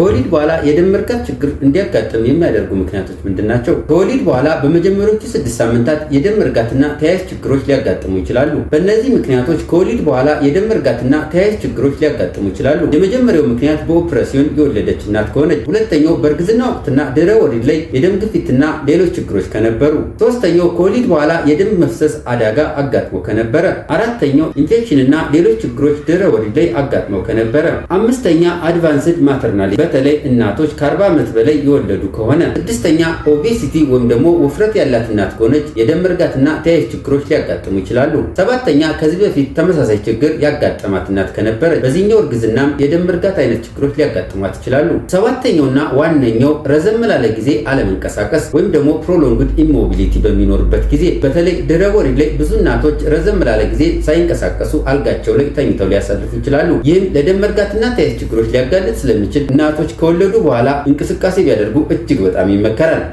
ከወሊድ በኋላ የደም መርጋት ችግር እንዲያጋጥም የሚያደርጉ ምክንያቶች ምንድናቸው? ከወሊድ በኋላ በመጀመሪያዎቹ 6 ሳምንታት የደም መርጋትና ተያያዥ ችግሮች ሊያጋጥሙ ይችላሉ። በእነዚህ ምክንያቶች ከወሊድ በኋላ የደም መርጋትና ተያያዥ ችግሮች ሊያጋጥሙ ይችላሉ። የመጀመሪያው ምክንያት በኦፕሬሽን የወለደች እናት ከሆነች፣ ሁለተኛው በእርግዝና ወቅትና ድህረ ወሊድ ላይ የደም ግፊትና ሌሎች ችግሮች ከነበሩ፣ ሶስተኛው ከወሊድ በኋላ የደም መፍሰስ አደጋ አጋጥሞ ከነበረ፣ አራተኛው ኢንፌክሽንና ሌሎች ችግሮች ድህረ ወሊድ ላይ አጋጥመው ከነበረ፣ አምስተኛ አድቫንስድ ማተርናል በተለይ እናቶች ከ40 ዓመት በላይ የወለዱ ከሆነ፣ ስድስተኛ ኦቤሲቲ ወይም ደግሞ ውፍረት ያላት እናት ከሆነች የደም መርጋትና ተያያዥ ችግሮች ሊያጋጥሙ ይችላሉ። ሰባተኛ ከዚህ በፊት ተመሳሳይ ችግር ያጋጠማት እናት ከነበረች በዚህኛው እርግዝናም የደም መርጋት አይነት ችግሮች ሊያጋጥሟት ይችላሉ። ሰባተኛውና ዋነኛው ረዘም ላለ ጊዜ አለመንቀሳቀስ ወይም ደግሞ ፕሮሎንግድ ኢሞቢሊቲ በሚኖርበት ጊዜ፣ በተለይ ድህረ ወሊድ ላይ ብዙ እናቶች ረዘም ላለ ጊዜ ሳይንቀሳቀሱ አልጋቸው ላይ ተኝተው ሊያሳልፉ ይችላሉ። ይህም ለደም መርጋትና ተያያዥ ችግሮች ሊያጋልጥ ስለሚችል እናቶች ከወለዱ በኋላ እንቅስቃሴ ቢያደርጉ እጅግ በጣም ይመከራል።